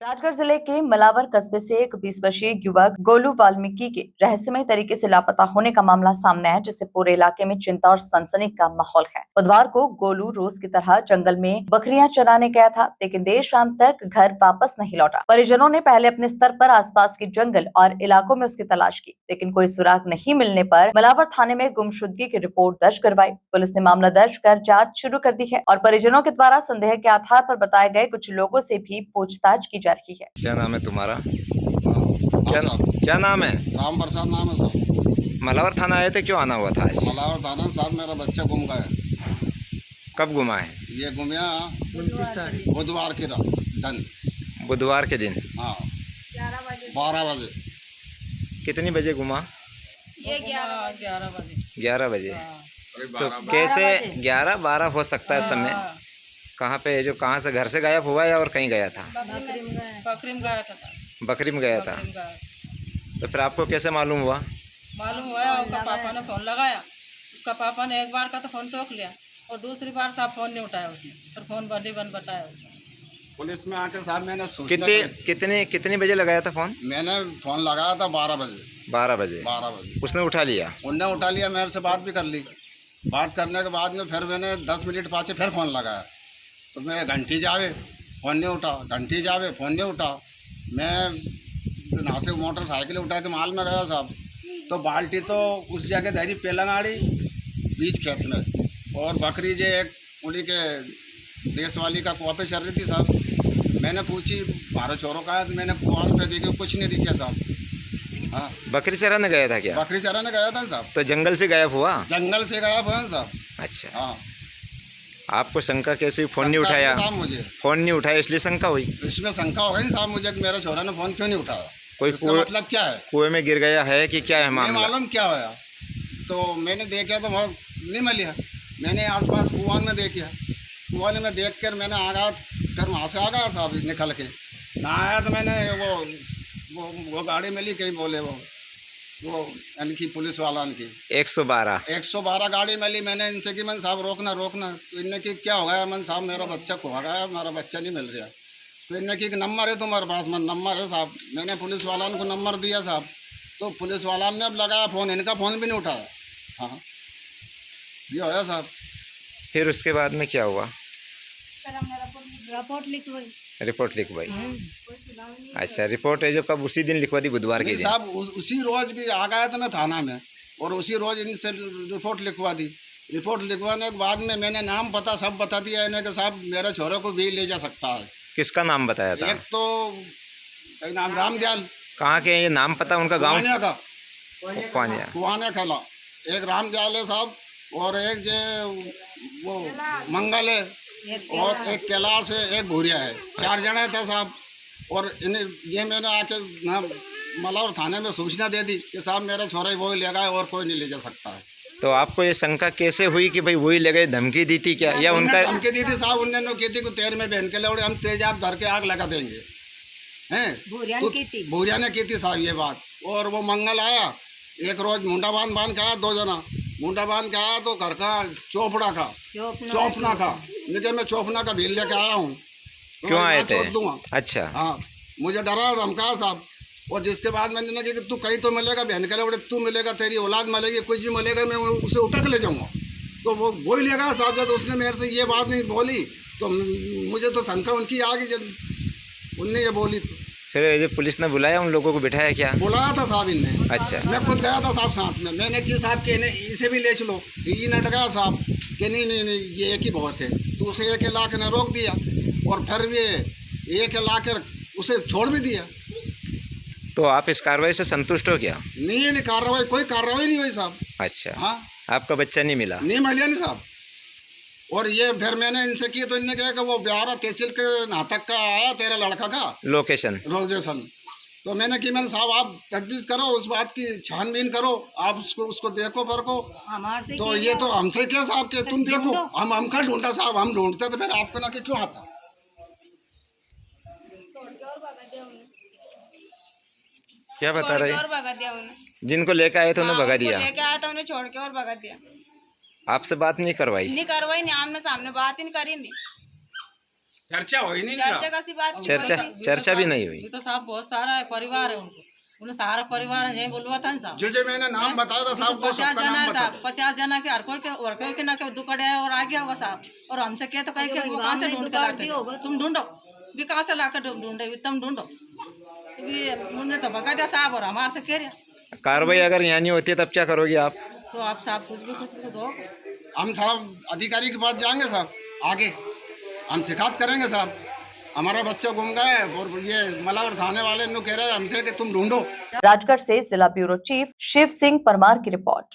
राजगढ़ जिले के मलावर कस्बे से एक 20 वर्षीय युवक गोलू वाल्मीकि के रहस्यमय तरीके से लापता होने का मामला सामने है, जिससे पूरे इलाके में चिंता और सनसनी का माहौल है। बुधवार को गोलू रोज की तरह जंगल में बकरियां चराने गया था, लेकिन देर शाम तक घर वापस नहीं लौटा। परिजनों ने पहले अपने स्तर पर आसपास के जंगल और इलाकों में उसकी तलाश की, लेकिन कोई सुराग नहीं मिलने पर मलावर थाने में गुमशुदगी की रिपोर्ट दर्ज करवाई। पुलिस ने मामला दर्ज कर जाँच शुरू कर दी है और परिजनों के द्वारा संदेह के आधार पर बताए गए कुछ लोगों से भी पूछताछ की जा रही है। क्या नाम है तुम्हारा? क्या क्या नाम है? राम प्रसाद नाम है साहब। मलावर थाना आए थे, क्यों आना हुआ था आज? मलावर थाना साहब, मेरा बच्चा गुम गया। कब गुमा है? ये गुमिया बुधवार की रात दिन। बुधवार के दिन। हाँ 12 बजे। कितनी बजे गुमा? ये 11 बजे। 11 बजे। तो कैसे 11-12 हो सकता है इस समय? कहाँ पे जो कहाँ से घर से गायब हुआ या और कहीं गया था? बकरी में गया था। बकरी में गया था। तो फिर आपको कैसे मालूम हुआ? मालूम हुआ उसका पापा ने फोन लगाया। उसका पापा ने एक बार का तो फोन तोड़ लिया और दूसरी बार साहब फोन नहीं उठाया उसने, फिर फोन बंद बताया उसने। पुलिस में आके साहब मैंने सूचना कितने बजे लगाया था फोन? मैंने फोन लगाया था 12 बजे। 12 बजे। 12 बजे उसने उठा लिया? उनने उठा लिया, मेरे से बात भी कर ली। बात करने के बाद में फिर मैंने 10 मिनट पाछे फिर फोन लगाया, तो मैं घंटी जावे फ़ोन नहीं उठा, घंटी जावे फ़ोन नहीं उठा। मैं यहाँ से मोटरसाइकिल उठा के माल में गया साहब, तो बाल्टी तो उस जगह धरी पेलंगाड़ी बीच खेत में, और बकरी जो एक उड़ी के देश वाली का कुआ पे चल रही थी साहब। मैंने पूछी 12 चोरों का है, तो मैंने कुआन पे देखी, कुछ नहीं दिखा साहब। हाँ बकरी चराने गया था क्या? बकरी चराने गया था साहब। तो जंगल से गायब हुआ? जंगल से गायब हुआ साहब। अच्छा। हाँ आपको शंका कैसे हुई? फोन नहीं उठाया? साहब मुझे फोन नहीं उठाया इसलिए शंका हुई? इसमें शंका हो गई साहब मुझे कि मेरे छोरा ने फ़ोन क्यों नहीं उठाया। कोई इसका मतलब क्या है? कुएं में गिर गया है कि क्या है नहीं मामला? मालूम क्या होया। तो मैंने देखा तो वहाँ नहीं मिली। मैंने आसपास कुआं में देखा, कुआं में देख कर मैंने आगा, फिर वहाँ से आ गया साहब निकल के ना आया। तो मैंने वो गाड़ी मिली, कहीं बोले वो इनकी पुलिस वाला की 112 गाड़ी मिली। मैंने इनसे कि मन साहब रोकना। तो इनने कि क्या हो गया? मन साहब मेरा बच्चा खो गया, हमारा बच्चा नहीं मिल रहा। तो इनने कि नंबर है तुम्हारे पास? मन नंबर है साहब। मैंने पुलिस वाला को नंबर दिया साहब, तो पुलिस वाला ने अब लगाया फ़ोन, इनका फ़ोन भी नहीं उठाया। हाँ ये होया साहब। फिर उसके बाद में क्या हुआ? रिपोर्ट लिखवाई? अच्छा, रिपोर्ट है जो कब? उसी दिन लिखवा दी, बुधवार के दिन साहब। उसी रोज भी आ गया था मैं थाना में, और उसी रोज इनसे रिपोर्ट लिखवा दी। रिपोर्ट लिखवाने के बाद में मैंने नाम पता सब बता दिया इन्हें कि साहब मेरे छोरे को भी ले जा सकता है। किसका नाम बताया था? एक तो नाम रामदयाल। कहाँ के? ये नाम पता उनका? गाँव का कुआने खला। एक रामदयाल है साहब, और एक जो वो मंगल है, और एक कैलाश है, एक भूरिया है। 4 जने थे साहब। और इन्हें ये मैंने आके मलावर थाने में सूचना दे दी कि साहब मेरा छोरा ही वही ले गया और कोई नहीं ले जा सकता है। तो आपको ये शंका कैसे हुई कि भाई वही ले गए? धमकी दी थी क्या या उनका? धमकी दी थी साहब। उन्होंने की थी कि तेर में बहन के लौड़े हम तेजाब धर के आग लगा देंगे, हैं? भूरिया ने की थी साहब ये बात। और वो मंगल आया, एक रोज मुंडा बांध के आया, 2 जना मुंडा बांध के आया, तो घर का चौपना का निके मैं चौपना का बिल लेके आया हूँ। क्यों आए थे? अच्छा। हाँ मुझे डरा धमका साहब। और जिसके बाद मैंने कहा कि तू कहीं तो मिलेगा, बहन के लौड़े तू मिलेगा, तेरी औलाद मिलेगी, कुछ भी मिलेगा, मैं उसे उठा के ले जाऊँगा। तो वो वही लेगा साहब। जब उसने मेरे से ये बात नहीं बोली तो मुझे तो शंका उनकी आ गई, जब उनने ये बोली। तो फिर जो पुलिस ने बुलाया, उन लोगों को बिठाया क्या? बुलाया था साहब इनने। अच्छा। मैं खुद गया था साहब साथ में। मैंने कि साहब के इसे भी ले चलो, ये नट गया साहब कि नहीं ये एक ही बहुत है। तो उसे 1 लाख ने रोक दिया, और फिर ये 1 लाख उसे छोड़ भी दिया। तो आप इस कार्रवाई से संतुष्ट हो क्या? नहीं कोई कार्रवाई नहीं हुई साहब। अच्छा। हाँ आपका बच्चा नहीं मिला? नहीं मिला नहीं साहब। और ये फिर मैंने इनसे की, तो इनने कहा कि वो ब्यारा तहसील के नाटक का आया तेरा लड़का का लोकेशन। तो मैंने कि मैंने साहब आप तजवीज़ करो, उस बात की छानबीन करो, आप उसको देखो को। तो ये तो हमसे क्या साहब के तुम देखो, हम का ढूंढा साहब, हम ढूंढते तो फिर आपको ना कि क्यों आता? क्या बता रहे? और भगा दिया उन्हें। जिनको लेके आए थे उन्हें भगा दिया? लेके आया था उन्हें छोड़ के और भगा दिया। आपसे बात नहीं करवाई? नहीं, आमने सामने बात ही नहीं करी। नहीं चर्चा हो ही नहीं चर्चा का सी बात चर्चा चर्चा भी नहीं हुई। ये तो साहब बहुत सारा है परिवार है उनको, उन्हें सारा परिवार है, ये बोलवा था साहब। जो मैंने नाम बताया था साहब, वो 50 सबका जना नाम है बता साहब, 50 जना के हर कोई के और कोई के ना के दुकड़े है और आ गया होगा साहब। और हमसे क्या तो कहीं के वो कहाँ से ढूंढ के लाके तुम ढूंढो भी, कहाँ से लाकर ढूंढे भी, तुम ढूंढो भी। उन्होंने तो भगा दिया साहब और हमारे से कह रहे। कार्रवाई अगर यहाँ नहीं होती है तब क्या करोगे आप? तो आप साहब कुछ भी दो। हम साहब अधिकारी के पास जाएंगे साहब, आगे हम शिकायत करेंगे साहब। हमारा बच्चा गुम गया है और ये मलावर थाने वाले कह रहे हैं हमसे कि तुम ढूंढो। राजगढ़ से जिला ब्यूरो चीफ शिव सिंह परमार की रिपोर्ट।